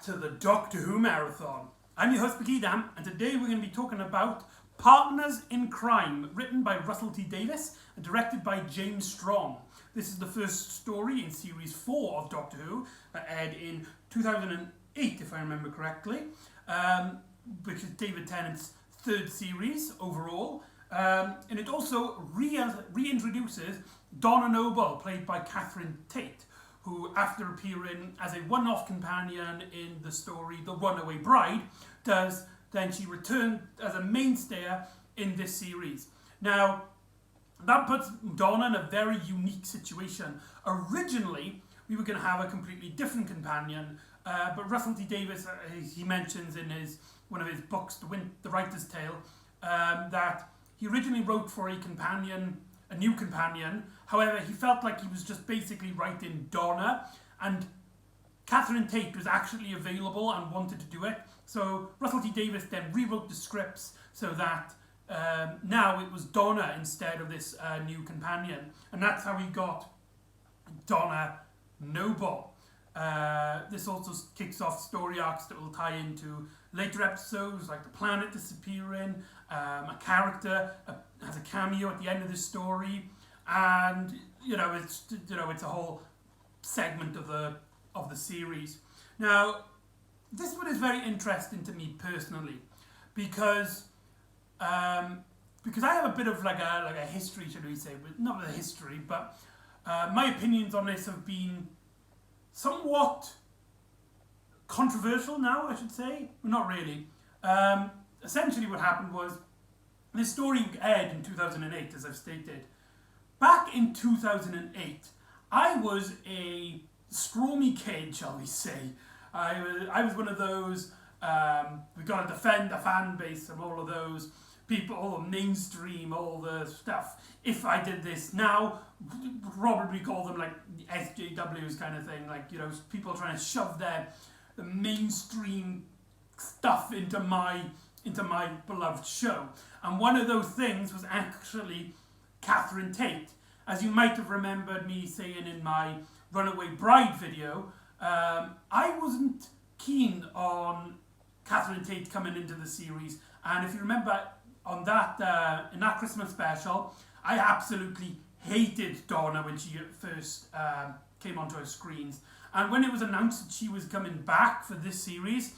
to the Doctor Who Marathon. I'm your host McEdam, and today we're going to be talking about Partners in Crime, written by Russell T Davies and directed by James Strong. This is the first story in Series 4 of Doctor Who, that aired in 2008, if I remember correctly, which is David Tennant's third series overall. And it also reintroduces Donna Noble, played by Catherine Tate, who, after appearing as a one-off companion in the story The Runaway Bride, then she returned as a mainstay in this series. Now, that puts Donna in a very unique situation. Originally, we were going to have a completely different companion, but Russell T Davies, he mentions in one of his books, The Writer's Tale, that he originally wrote for a new companion. However, he felt like he was just basically writing Donna, and Catherine Tate was actually available and wanted to do it. So Russell T Davies then rewrote the scripts so that now it was Donna instead of this new companion. And that's how we got Donna Noble. This also kicks off story arcs that will tie into later episodes, like the planet disappearing. A character has a cameo at the end of the story, and it's a whole segment of the series. Now, this one is very interesting to me personally because I have a bit of like a history, should we say, but not a history, but my opinions on this have been somewhat controversial now, I should say. Not really. Essentially what happened was, this story aired in 2008, as I've stated. Back in 2008, I was a stormy kid, shall we say. I was one of those, we've got to defend the fan base and all of those people, all the mainstream, all the stuff. If I did this now, we'd probably call them like SJWs kind of thing, like, people trying to shove the mainstream stuff into my beloved show. And one of those things was actually Catherine Tate. As you might have remembered me saying in my Runaway Bride video, I wasn't keen on Catherine Tate coming into the series. And if you remember on that in that Christmas special, I absolutely hated Donna when she first came onto our screens. And when it was announced that she was coming back for this series,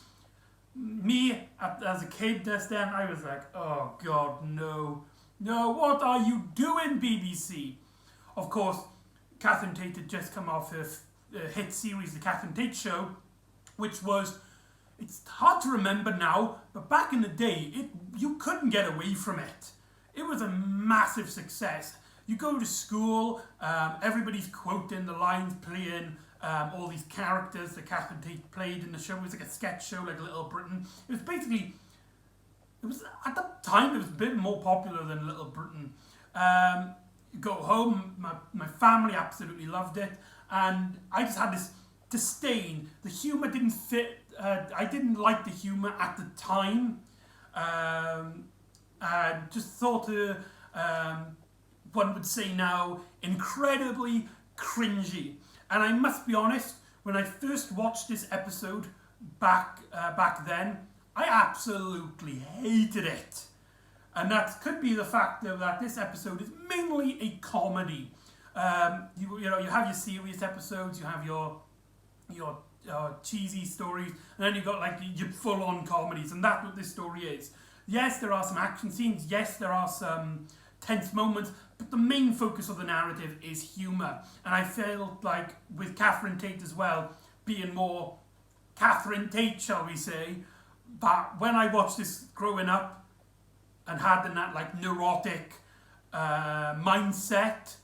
me, as a kid just then, I was like, oh God, no, what are you doing, BBC? Of course, Catherine Tate had just come off her hit series, The Catherine Tate Show, which was, it's hard to remember now, but back in the day, you couldn't get away from it. It was a massive success. You go to school, everybody's quoting the lines, playing all these characters that Catherine Tate played in the show. It was like a sketch show, like Little Britain. It was at the time, it was a bit more popular than Little Britain. You go home, my family absolutely loved it, and I just had this disdain. The humour didn't fit. I didn't like the humour at the time. I just thought, one would say now, incredibly cringy. And I must be honest, when I first watched this episode back then, I absolutely hated it. And that could be the fact that this episode is mainly a comedy. You have your serious episodes, you have your cheesy stories, and then you've got like your full-on comedies, and that's what this story is. Yes, there are some action scenes, yes, there are some tense moments, but the main focus of the narrative is humour. And I felt like with Catherine Tate as well, being more Catherine Tate, shall we say, but when I watched this growing up and had that like neurotic mindset,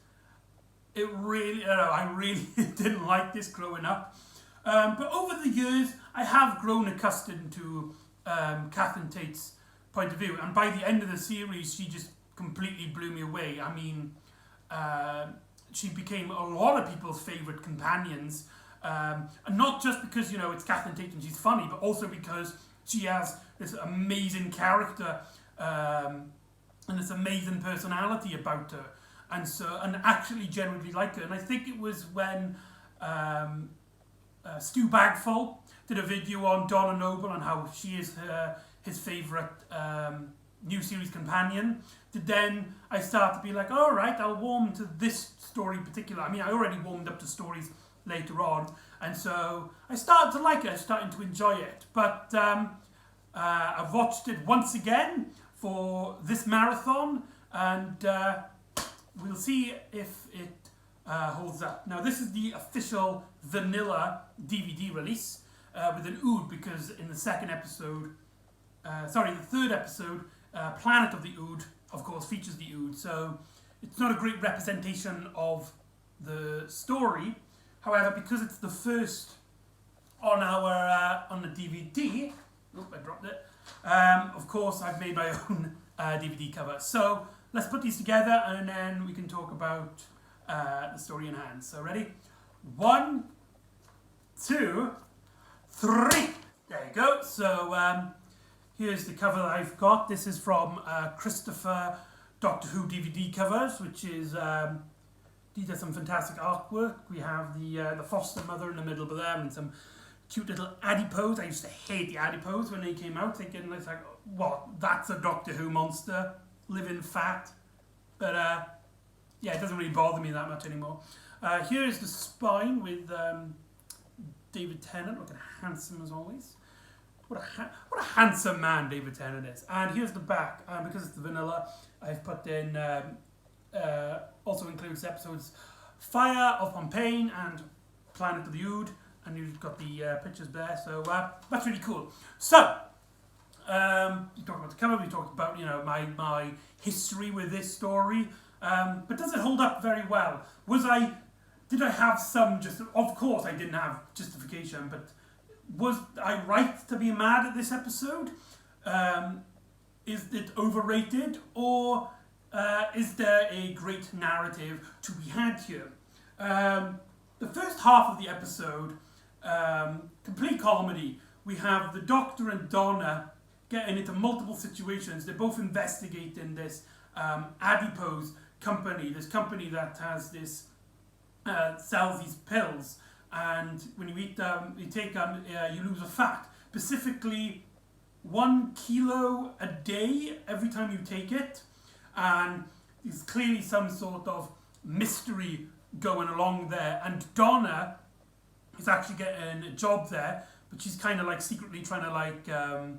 I really didn't like this growing up. But over the years, I have grown accustomed to Catherine Tate's point of view, and by the end of the series, she just completely blew me away. I mean, she became a lot of people's favourite companions, and not just because, it's Catherine Tate and she's funny, but also because she has this amazing character and this amazing personality about her, and actually generally like her. And I think it was when Stu Bagfull did a video on Donna Noble and how she is his favourite new series companion. Then I start to be like, all right, I'll warm to this story in particular. I mean, I already warmed up to stories later on, and so I started to like it. I started to enjoy it. But I've watched it once again for this marathon, and we'll see if it holds up. Now, this is the official vanilla DVD release with an ood, because in the third episode, Planet of the Ood, of course, features the ood. So it's not a great representation of the story. However, because it's the first on the DVD, I dropped it. Of course, I've made my own DVD cover. So let's put these together, and then we can talk about the story in hand. So ready? 1, 2, 3. There you go. So here's the cover that I've got. This is from Christopher Doctor Who DVD covers, which is he does some fantastic artwork. We have the foster mother in the middle of them, and some cute little adipose. I used to hate the adipose when they came out, thinking it's like, what? That's a Doctor Who monster, living fat. But yeah, it doesn't really bother me that much anymore. Here is the spine with David Tennant, looking handsome as always. What a handsome man David Tennant is. And here's the back. Because it's the vanilla, I've put in, also includes episodes Fire of Pompeii and Planet of the Ood. And you've got the pictures there. So that's really cool. So, we talked about the cover, we talked about, my history with this story. But does it hold up very well? Did I have some of course I didn't have justification, but was I right to be mad at this episode? Is it overrated, or is there a great narrative to be had here? The first half of the episode, complete comedy. We have the Doctor and Donna getting into multiple situations. They're both investigating this adipose company, this company that has this sells these pills, and when you eat them, you take them, you lose a fat. Specifically, 1 kilo a day every time you take it, and there's clearly some sort of mystery going along there. And Donna is actually getting a job there, but she's kind of like secretly trying to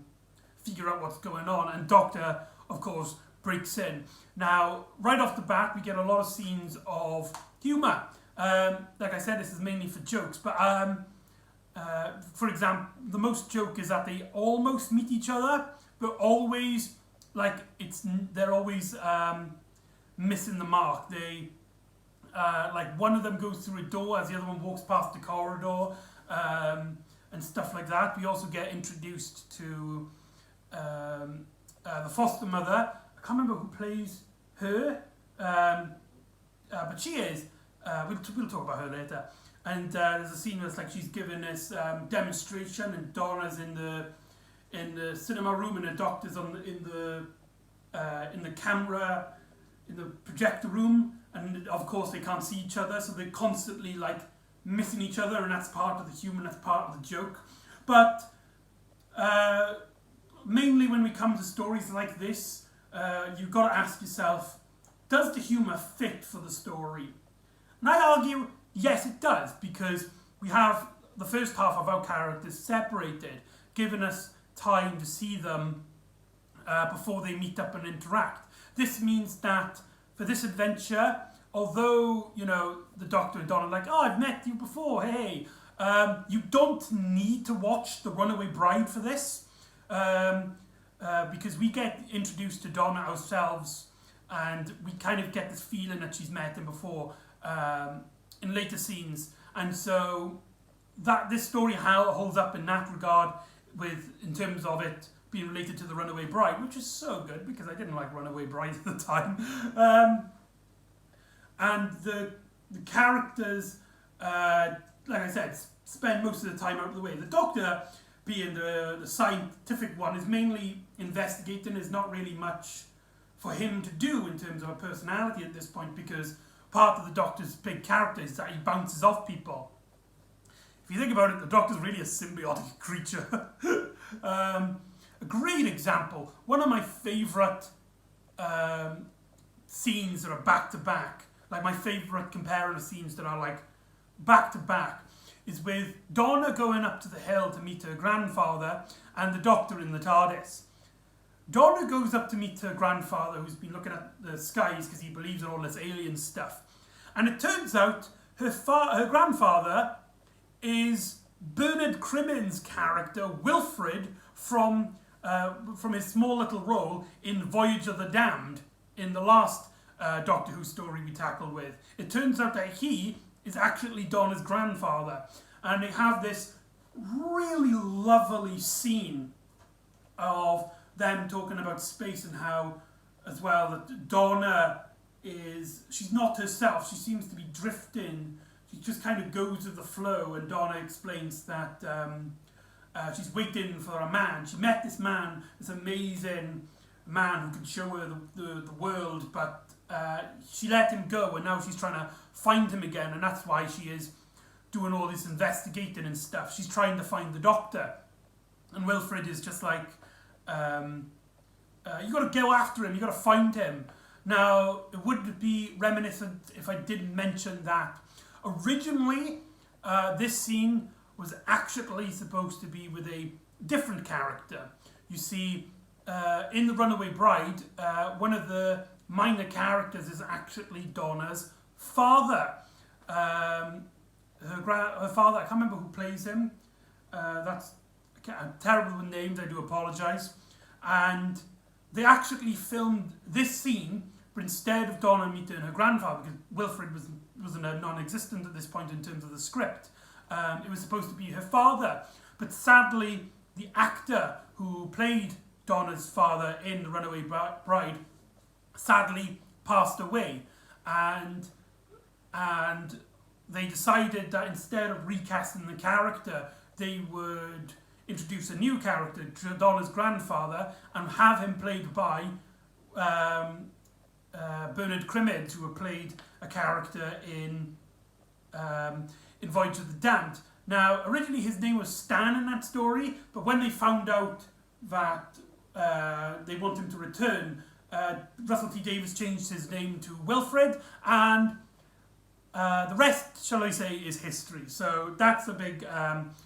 figure out what's going on. And Doctor, of course, breaks in. Now, right off the bat, we get a lot of scenes of humour. Like I said, this is mainly for jokes, but for example, the most joke is that they almost meet each other, but always, they're always missing the mark. They, one of them goes through a door as the other one walks past the corridor, and stuff like that. We also get introduced to the foster mother. I can't remember who plays her, but she is. We'll talk about her later. And there's a scene where it's like she's giving this demonstration, and Donna's in the cinema room, and the Doctor's in the camera, in the projector room, and of course they can't see each other, so they're constantly missing each other, and that's part of the humour, that's part of the joke. But mainly when we come to stories like this, you've got to ask yourself, does the humour fit for the story? And I argue, yes, it does, because we have the first half of our characters separated, giving us time to see them before they meet up and interact. This means that for this adventure, although, the Doctor and Donna are like, oh, I've met you before, hey, you don't need to watch The Runaway Bride for this, because we get introduced to Donna ourselves, and we kind of get this feeling that she's met him before, in later scenes, and so that this story holds up in that regard, in terms of it being related to The Runaway Bride, which is so good because I didn't like Runaway Bride at the time, and the characters, like I said, spend most of the time out of the way. The Doctor, being the scientific one, is mainly investigating. There's not really much for him to do in terms of a personality at this point, because part of the Doctor's big character is that he bounces off people. if you think about it, the Doctor's really a symbiotic creature. A great example, one of my favourite scenes that are back to back, like my favourite comparative scenes that are like back to back, is with Donna going up to the hill to meet her grandfather and the Doctor in the TARDIS. Donna goes up to meet her grandfather, who's been looking at the skies because he believes in all this alien stuff. And it turns out her grandfather is Bernard Crimmins' character, Wilfred, from his small little role in Voyage of the Damned, in the last Doctor Who story we tackled with. It turns out that he is actually Donna's grandfather. And they have this really lovely scene of them talking about space and how, as well, that Donna she's not herself. She seems to be drifting. She just kind of goes with the flow, and Donna explains that she's waiting for a man. She met this man, this amazing man who could show her the world, but she let him go, and now she's trying to find him again, and that's why she is doing all this investigating and stuff. She's trying to find the Doctor, and Wilfred is just like, you got to go after him, you got to find him. Now, it would be reminiscent if I didn't mention that originally this scene was actually supposed to be with a different character. You see, in The Runaway Bride, one of the minor characters is actually Donna's father. Her father, I can't remember who plays him. I'm terrible with names, I do apologise. And they actually filmed this scene, but instead of Donna meeting her grandfather, because Wilfred was non-existent at this point in terms of the script, it was supposed to be her father. But sadly, the actor who played Donna's father in The Runaway Bride sadly passed away, and they decided that instead of recasting the character, they would introduce a new character, Donna's grandfather, and have him played by Bernard Crimmins, who had played a character in Voyage of the Damned. Now, originally his name was Stan in that story, but when they found out that they want him to return, Russell T Davies changed his name to Wilfred, and the rest, shall I say, is history. So that's a big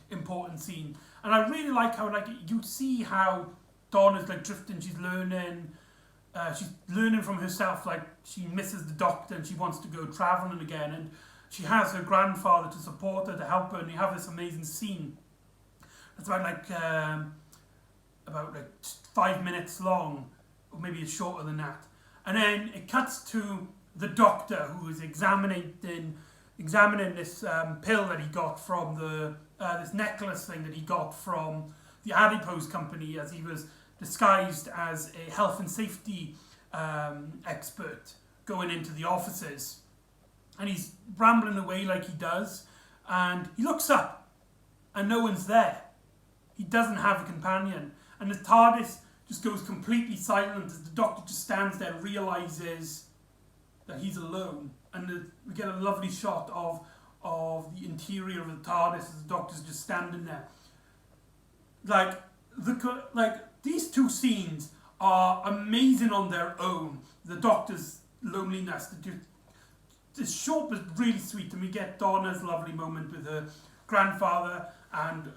important scene. And I really like how, like, you see how Donna's like drifting, she's learning from herself, like she misses the Doctor and she wants to go travelling again, and she has her grandfather to support her, to help her, and you have this amazing scene. It's about 5 minutes long, or maybe it's shorter than that. And then it cuts to the Doctor, who is examining this pill that he got from this necklace thing that he got from the adipose company, as he was disguised as a health and safety expert going into the offices. And he's rambling away like he does, and he looks up, and no one's there. He doesn't have a companion, and the TARDIS just goes completely silent as the Doctor just stands there, realises that he's alone, and we get a lovely shot of the interior of the TARDIS as the Doctor's just standing there. These two scenes are amazing on their own. The Doctor's loneliness, it's short but really sweet, and we get Donna's lovely moment with her grandfather, and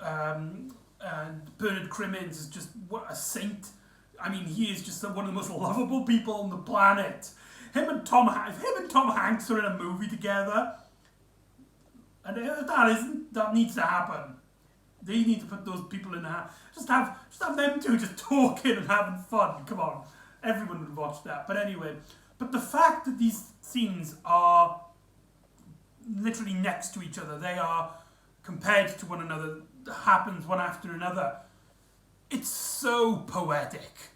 Bernard Crimmins is just what a saint. I mean, he is just one of the most lovable people on the planet. If him and Tom Hanks are in a movie together, and that needs to happen. They need to put those people in there. Just have them two just talking and having fun. Come on, everyone would watch that. But anyway, the fact that these scenes are literally next to each other, they are compared to one another, happens one after another. It's so poetic.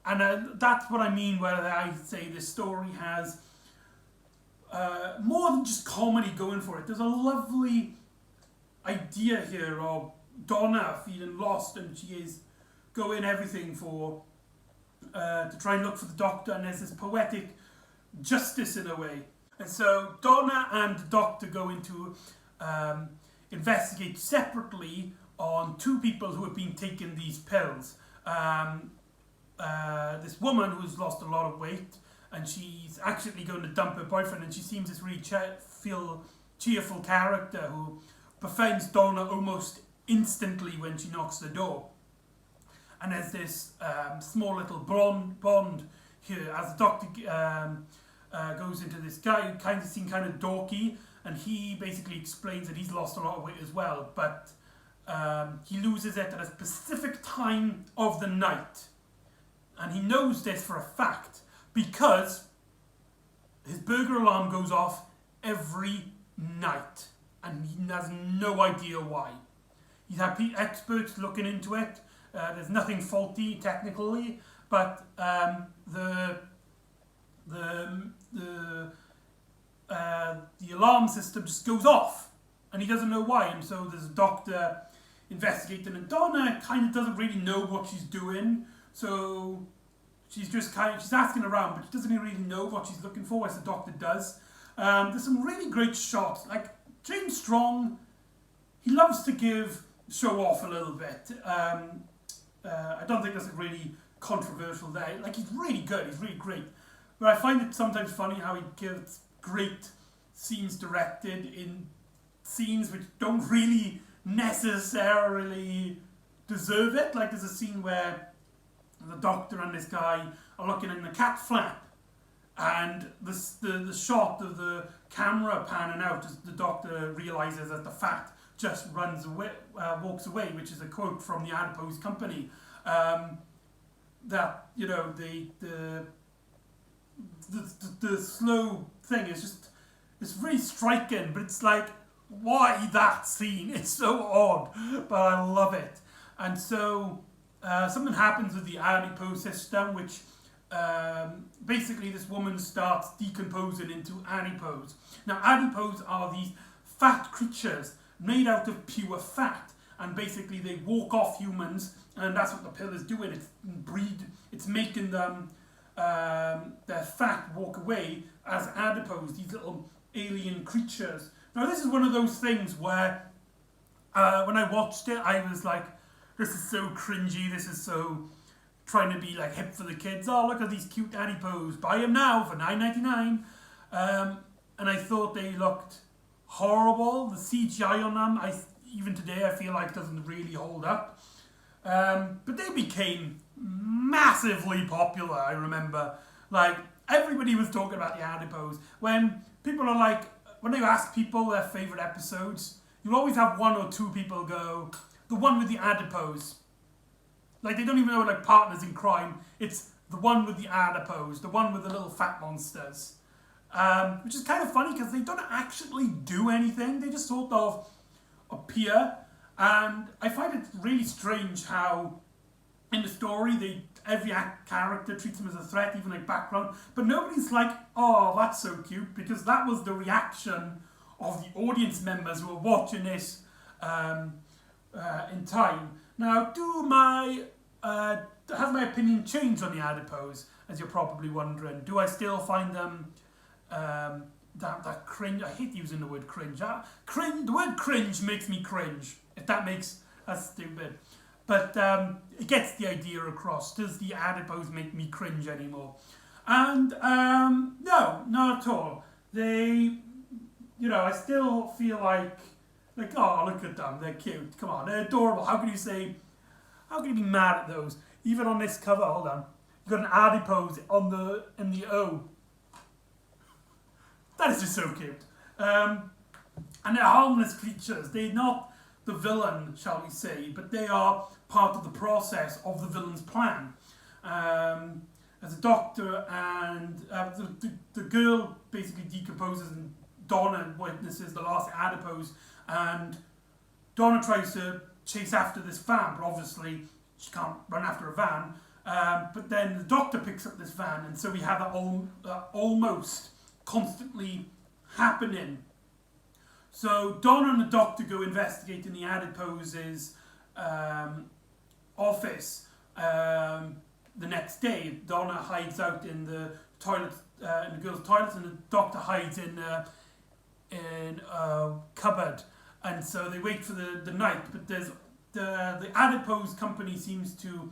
And that's what I mean when I say this story has more than just comedy going for it. There's a lovely idea here of Donna feeling lost, and she is going everything for to try and look for the Doctor, and there's this poetic justice in a way. And so Donna and the Doctor go into investigate separately on two people who have been taking these pills. This woman who's lost a lot of weight, and she's actually going to dump her boyfriend, and she seems this really cheerful character who befriends Donna almost instantly when she knocks the door. And there's this small little bond here as the doctor goes into this guy who kind of seems kind of dorky, and he basically explains that he's lost a lot of weight as well, but he loses it at a specific time of the night. And he knows this for a fact because his burglar alarm goes off every night, and he has no idea why. He's had experts looking into it. There's nothing faulty technically, but the alarm system just goes off, and he doesn't know why. And so there's a doctor investigating, and Donna kind of doesn't really know what she's doing. So she's just she's asking around, but she doesn't really know what she's looking for, as the doctor does. There's some really great shots. Like James Strong, he loves to show off a little bit. I don't think that's really controversial there. Like, he's really good, he's really great. But I find it sometimes funny how he gives great scenes directed in scenes which don't really necessarily deserve it. Like, there's a scene where the doctor and this guy are looking in the cat flap, and the shot of the camera panning out as the doctor realises that the fat just walks away, which is a quote from the Adipose Company. That, you know, the slow thing is just, it's very striking, but it's like, why that scene? It's so odd, but I love it. And so something happens with the adipose system, which basically this woman starts decomposing into adipose. Now, adipose are these fat creatures made out of pure fat, and basically they walk off humans, and that's what the pill is doing. It's making them their fat walk away as adipose, these little alien creatures. Now, this is one of those things where when I watched it, I was like, this is so cringy, this is so trying to be like hip for the kids. Oh, look at these cute adipose, buy them now for $9.99. And I thought they looked horrible. The CGI on them, even today, I feel like doesn't really hold up. But they became massively popular, I remember. Like, everybody was talking about the adipose. When people are like, when you ask people their favourite episodes, you'll always have one or two people go, the one with the adipose. Like, they don't even know, like, Partners in Crime. It's the one with the adipose, the one with the little fat monsters. Which is kind of funny because they don't actually do anything. They just sort of appear. And I find it really strange how in the story every character treats them as a threat, even like background. But nobody's like, oh, that's so cute, because that was the reaction of the audience members who were watching this in time. Now, has my opinion changed on the adipose, as you're probably wondering? Do I still find them that cringe? I hate using the word cringe. The word cringe makes me cringe. That's stupid. But it gets the idea across. Does the adipose make me cringe anymore? And no, not at all. I still feel like, oh, look at them, they're cute. Come on, they're adorable. How can you be mad at those? Even on this cover, hold on. You've got an adipose in the O. That is just so cute. And they're harmless creatures. They're not the villain, shall we say, but they are part of the process of the villain's plan. As a doctor, and the girl basically decomposes, and Donna witnesses the last adipose, and Donna tries to chase after this van, but obviously she can't run after a van. But then the doctor picks up this van, and so we have that almost constantly happening. So Donna and the doctor go investigating the adipose's office the next day. Donna hides out in the toilet, in the girls' toilet, and the doctor hides in a cupboard. and so they wait for the night, but there's the adipose company seems to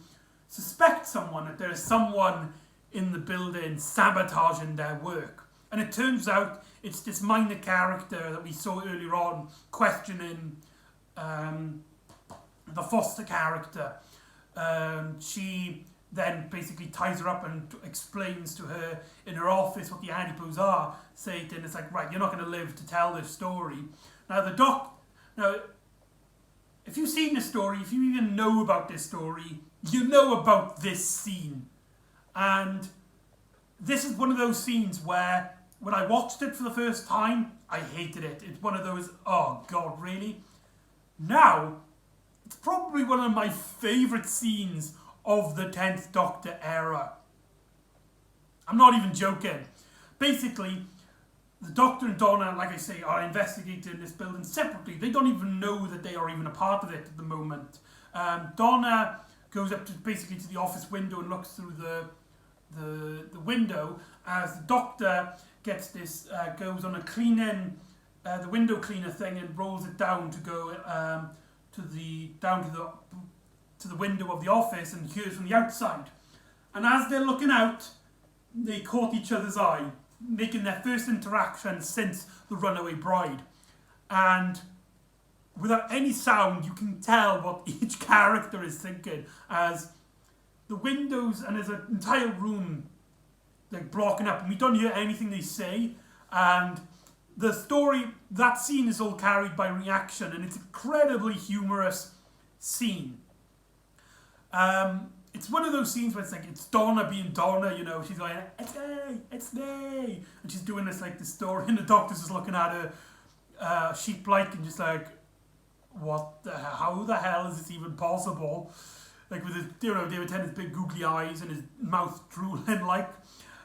suspect someone, that there's someone in the building sabotaging their work. And it turns out it's this minor character that we saw earlier on questioning the Foster character. She then basically ties her up and explains to her in her office what the adipose are, saying it's like, right, you're not going to live to tell this story. Now, if you've seen this story, if you even know about this story, you know about this scene. And this is one of those scenes where, when I watched it for the first time, I hated it. It's one of those, oh God, really? Now, it's probably one of my favourite scenes of the 10th Doctor era. I'm not even joking. Basically, the Doctor and Donna, like I say, are investigating this building separately. They don't even know that they are even a part of it at the moment. Donna goes up to basically to the office window and looks through the window as the Doctor gets this, goes on a cleaning, the window cleaner thing, and rolls it down to go to the window of the office and hears from the outside. And as they're looking out, they caught each other's eye, making their first interaction since the runaway bride. And without any sound, you can tell what each character is thinking, as the windows, and there's an entire room like blocking up, and we don't hear anything they say. And the story, that scene is all carried by reaction, and it's an incredibly humorous scene. It's one of those scenes where it's like, it's Donna being Donna, you know, she's going, it's me, and she's doing this, like, the story, and the Doctor's just looking at her sheep-like, and just like, how the hell is this even possible? Like, with his, you know, David Tennant's big googly eyes, and his mouth drooling, like,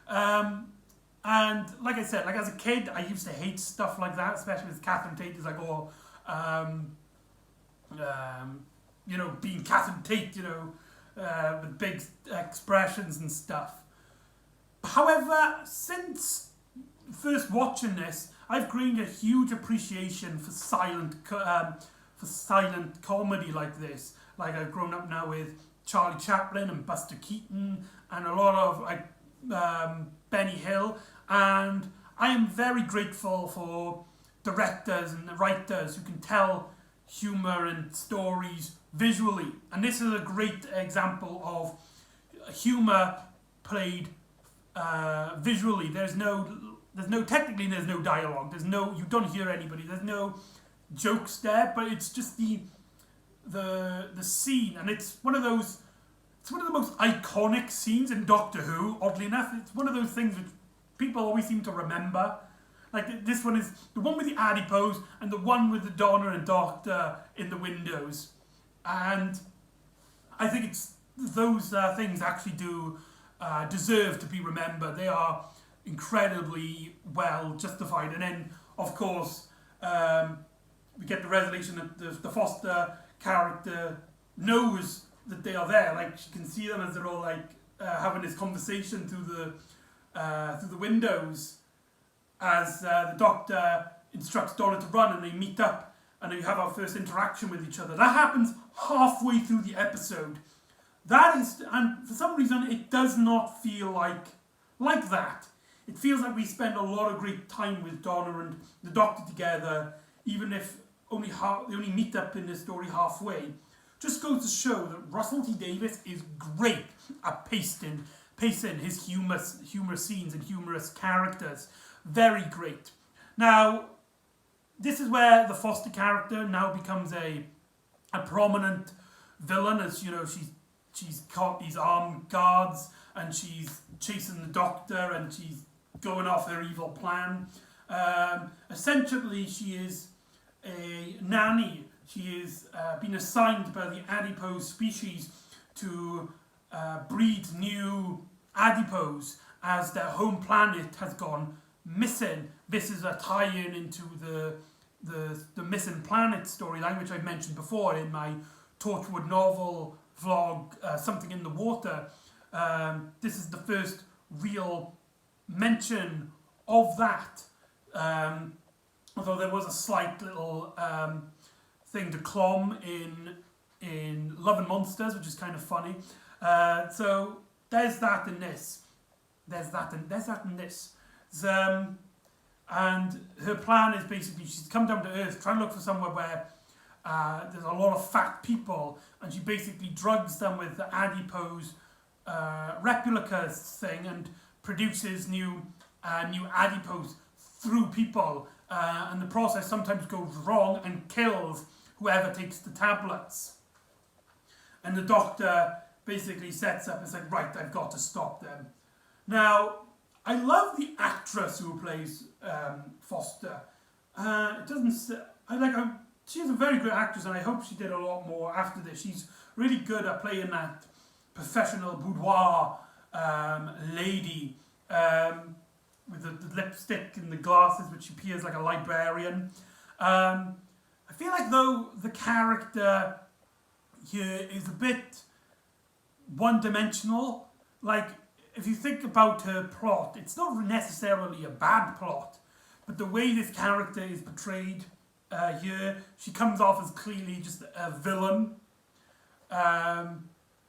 and like I said, like, as a kid, I used to hate stuff like that, especially with Catherine Tate. It's like, you know, being Catherine Tate, you know, with big expressions and stuff. However, since first watching this, I've gained a huge appreciation for silent comedy like this. Like, I've grown up now with Charlie Chaplin and Buster Keaton and a lot of, like, Benny Hill, and I am very grateful for directors and writers who can tell humour and stories visually, and this is a great example of humour played visually. There's no dialogue. You don't hear anybody. There's no jokes there, but it's just the scene, and it's one of the most iconic scenes in Doctor Who. Oddly enough, it's one of those things which people always seem to remember. Like, this one is the one with the adipose and the one with the Donna and Doctor in the windows. And I think it's those things actually do deserve to be remembered. They are incredibly well justified. And then, of course, we get the revelation that the Foster character knows that they are there. Like, she can see them as they're all, like, having this conversation through the windows, as the Doctor instructs Donna to run, and they meet up and they have our first interaction with each other. That happens halfway through the episode. And for some reason, it does not feel like that. It feels like we spend a lot of great time with Donna and the Doctor together, even if they only meet up in this story halfway. Just goes to show that Russell T Davies is great at pacing his humorous scenes and humorous characters. Very great. Now, this is where the Foster character now becomes a prominent villain, as you know, she's caught these armed guards and she's chasing the Doctor and she's going off her evil plan. Essentially, she is a nanny. She is been assigned by the adipose species to breed new adipose as their home planet has gone missing. This is a tie-in into the missing planet storyline, which I've mentioned before in my Torchwood novel vlog, Something in the Water. This is the first real mention of that, although there was a slight little thing to Clom in Love and Monsters, which is kind of funny. So there's that in this. There's that in this. And her plan is basically she's come down to Earth, trying to look for somewhere where there's a lot of fat people, and she basically drugs them with the adipose replicas thing and produces new adipose through people. And the process sometimes goes wrong and kills whoever takes the tablets. And the Doctor basically sets up, it's like, right, I've got to stop them. Now, I love the actress who plays Foster. She's a very good actress, and I hope she did a lot more after this. She's really good at playing that professional boudoir lady with the lipstick and the glasses, which appears like a librarian. I feel like, though, the character here is a bit one-dimensional. Like, if you think about her plot, it's not necessarily a bad plot, but the way this character is portrayed here, she comes off as clearly just a villain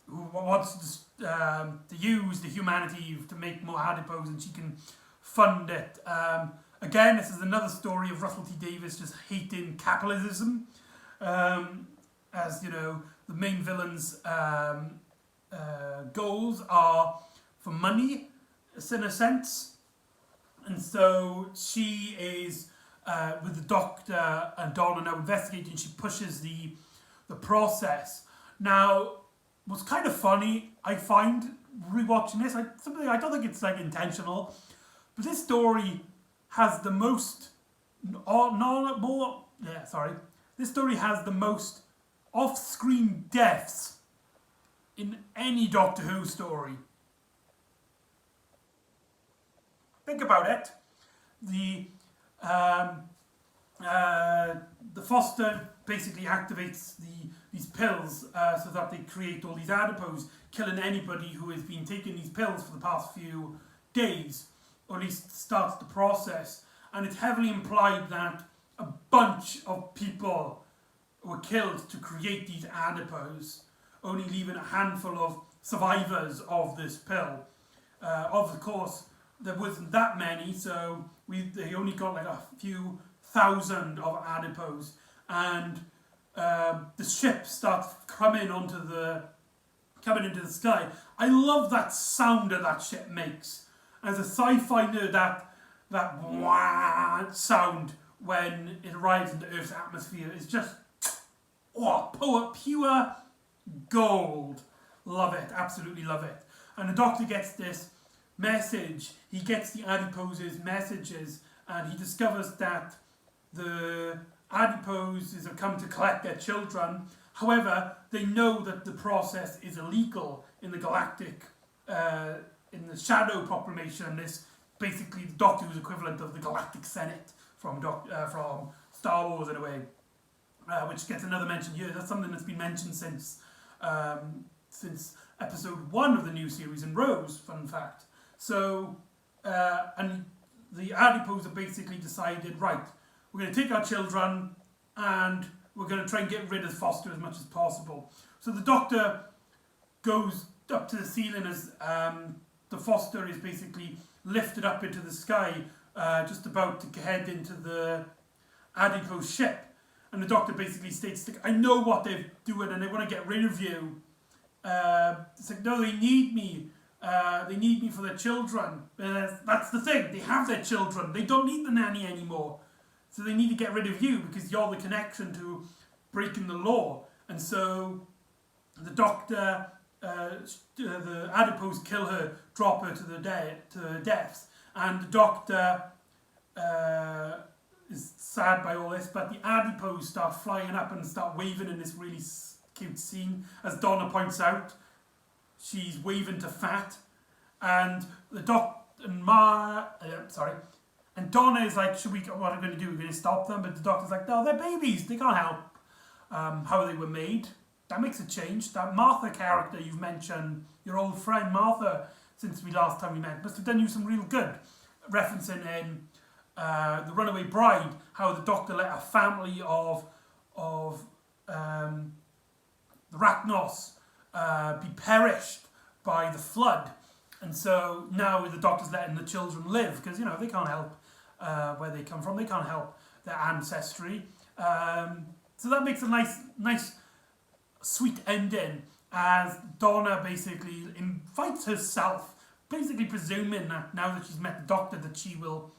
who wants to use the humanity to make more adipose, and she can fund it. Again, this is another story of Russell T Davies just hating capitalism. As you know, the main villain's goals are for money, in a sense. And so she is, with the Doctor and Donna now investigating, she pushes the process. Now, what's kind of funny, I find, rewatching this, I don't think it's like intentional, but this story has the most, this story has the most off-screen deaths in any Doctor Who story. Think about it. The Foster basically activates these pills so that they create all these adipose, killing anybody who has been taking these pills for the past few days, or at least starts the process. And it's heavily implied that a bunch of people were killed to create these adipose, only leaving a handful of survivors of this pill. Of course, there wasn't that many, so they only got like a few thousand of adipose, and the ship starts coming into the sky. I love that sound that ship makes. As a sci-fi nerd, that wah sound when it arrives into Earth's atmosphere is just pure gold. Love it, absolutely love it. And the Doctor gets this message, he gets the adipose's messages, and he discovers that the adiposes have come to collect their children. However, they know that the process is illegal in the galactic, in the Shadow Proclamation. This basically the Doctor Who's equivalent of the Galactic Senate from Star Wars in a way, which gets another mention here. That's something that's been mentioned since episode 1 of the new series in Rose, fun fact. So, and the adipose have basically decided, right, we're going to take our children and we're going to try and get rid of Foster as much as possible. So the Doctor goes up to the ceiling as the Foster is basically lifted up into the sky, just about to head into the adipose ship. And the Doctor basically states, I know what they're doing and they want to get rid of you. It's like, no, they need me. They need me for their children. That's the thing. They have their children. They don't need the nanny anymore. So they need to get rid of you because you're the connection to breaking the law. And so the Doctor, the adipose kill her, drop her to the deaths. And the Doctor is sad by all this, but the adipose start flying up and start waving in this really cute scene. As Donna points out, she's waving to Fat, and the and Donna is like, what are we going to do? We're going to stop them? But the Doctor's like, no, they're babies. They can't help how they were made. That makes a change. That Martha character you've mentioned, your old friend Martha, since we last time we met, must have done you some real good. Referencing in The Runaway Bride, how the Doctor let a family of of the Rachnos be perished by the flood. And so now the Doctor's letting the children live, because, they can't help where they come from. They can't help their ancestry. So that makes a nice, sweet ending, as Donna basically invites herself, basically presuming that now that she's met the Doctor, that she will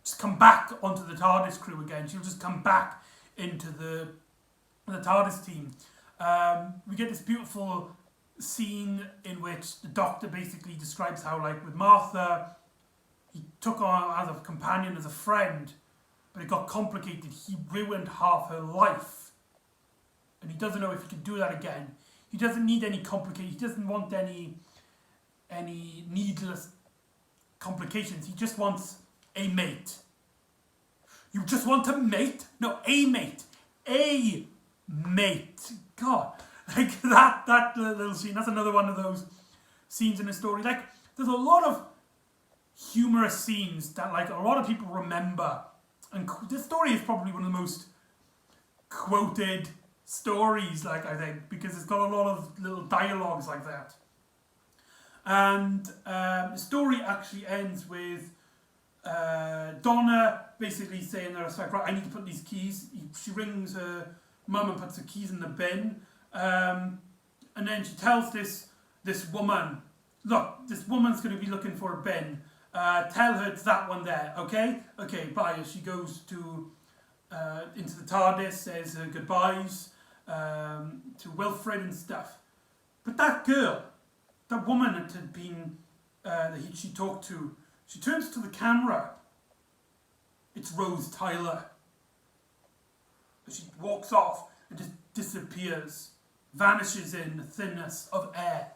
just come back onto the TARDIS crew again. She'll just come back into the TARDIS team. We get this beautiful scene in which the Doctor basically describes how, like, with Martha, he took her as a companion, as a friend, but it got complicated. He ruined half her life. And he doesn't know if he can do that again. He doesn't need any he doesn't want any needless complications. He just wants a mate. You just want a mate? No, a mate. A mate. God. Like that little scene, that's another one of those scenes in a story. Like, there's a lot of humorous scenes that, like, a lot of people remember. And this story is probably one of the most quoted stories, like, I think, because it's got a lot of little dialogues like that. And the story actually ends with Donna basically saying, right, I need to put these keys. She rings her mum and puts the keys in the bin. And then she tells this woman, look, this woman's going to be looking for a bin. Tell her it's that one there, okay? Okay, bye. As she goes into the TARDIS, says her goodbyes to Wilfred and stuff. But that girl, that woman that had been, that she talked to, she turns to the camera. It's Rose Tyler. She walks off and just disappears, vanishes in the thinness of air.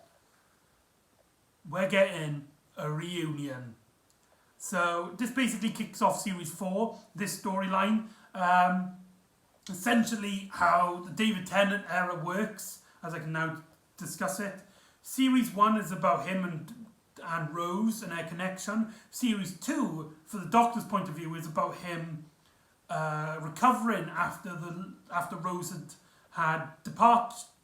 We're getting a reunion. So this basically kicks off series 4, this storyline. Essentially how the David Tennant era works, as I can now discuss it. Series 1 is about him and Rose and their connection. Series 2, for the Doctor's point of view, is about him recovering after Rose had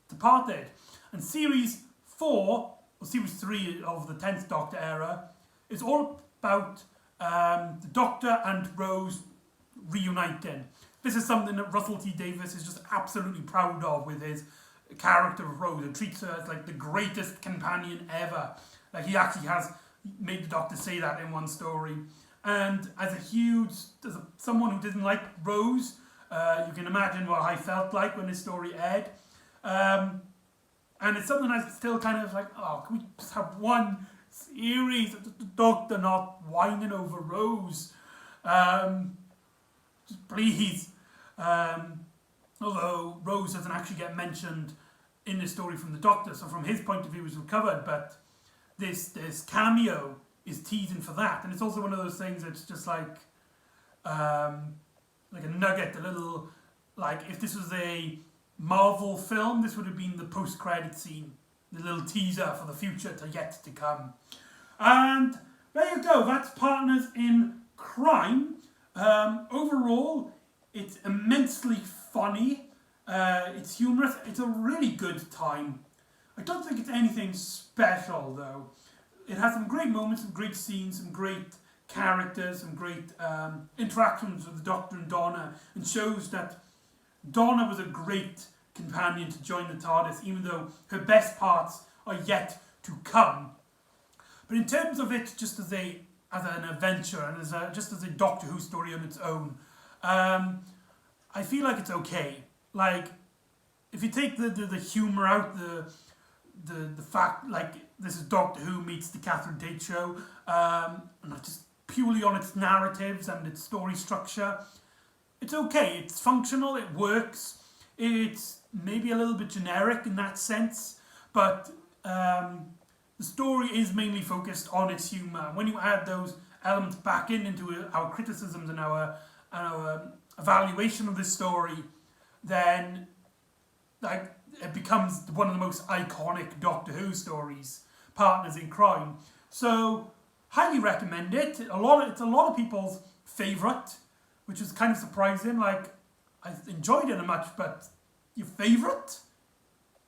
departed. And series 4, or series 3 of the 10th Doctor era, is all about the Doctor and Rose reuniting. This is something that Russell T Davies is just absolutely proud of with his character of Rose, and treats her as, like, the greatest companion ever. Like, he actually has made the Doctor say that in one story. And as someone who didn't like Rose, you can imagine what I felt like when this story aired. And it's something I still kind of like, oh, can we just have one series of the Doctor not whining over Rose? Just please. Although Rose doesn't actually get mentioned in the story from the Doctor, so from his point of view he's recovered, but this cameo is teasing for that. And it's also one of those things that's just like a nugget, a little, like, if this was a Marvel film, this would have been the post-credit scene, the little teaser for the future yet to come. And there you go, that's Partners in Crime. Overall, it's immensely funny, it's humorous, it's a really good time. I don't think it's anything special though. It has some great moments, some great scenes, some great characters, some great interactions with the Doctor and Donna, and shows that Donna was a great companion to join the TARDIS, even though her best parts are yet to come. But in terms of it just as an adventure and just as a Doctor Who story on its own, I feel like it's okay. Like, if you take the humour out, the fact, like, this is Doctor Who meets the Catherine Tate show, and just purely on its narratives and its story structure, it's okay. It's functional, it works. It's maybe a little bit generic in that sense, but the story is mainly focused on its humour. When you add those elements back into our criticisms and our evaluation of this story, then, like, it becomes one of the most iconic Doctor Who stories, Partners in Crime. So, highly recommend it. It's a lot of people's favourite, which is kind of surprising. Like, I enjoyed it much, but your favourite?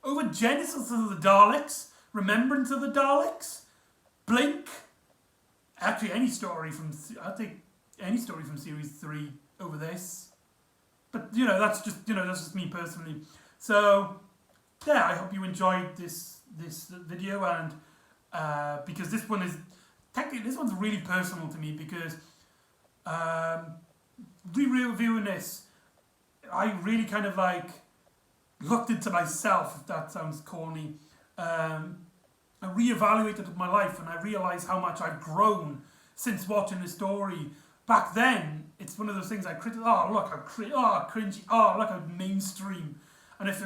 Over Genesis of the Daleks, Remembrance of the Daleks, Blink. Actually, I'll take any story from series 3 over this. But that's just me personally. So yeah, I hope you enjoyed this video, and because this one's really personal to me, because reviewing this, I really kind of like looked into myself, if that sounds corny. I reevaluated my life, and I realised how much I've grown since watching the story. Back then, it's one of those things I cringy, look how mainstream. And if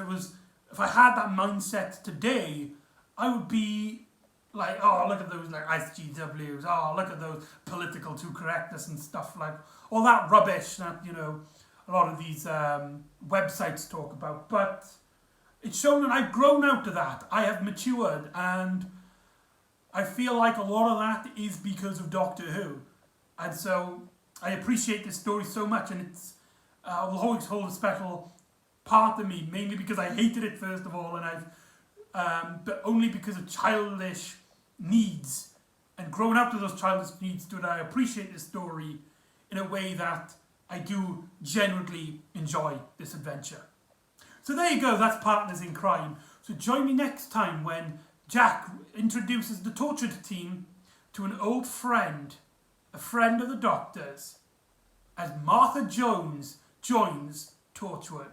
I had that mindset today, I would be like, oh, look at those like SGWs, oh, look at those political too correctness and stuff, like all that rubbish that a lot of these websites talk about. But it's shown that I've grown out of that. I have matured, and I feel like a lot of that is because of Doctor Who. And so I appreciate this story so much, and it's will always hold a special part of me, mainly because I hated it first of all, and but only because of childish needs, and growing up to those childish needs, that I appreciate this story in a way that I do genuinely enjoy this adventure. So there you go, that's Partners in Crime. So join me next time when Jack introduces the Tortured team to an old friend, a friend of the Doctor's, as Martha Jones joins Torchwood.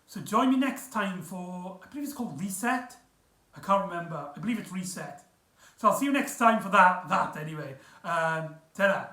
So join me next time for, I believe it's called Reset? I can't remember. I believe it's Reset. So I'll see you next time for that anyway. Ta-da.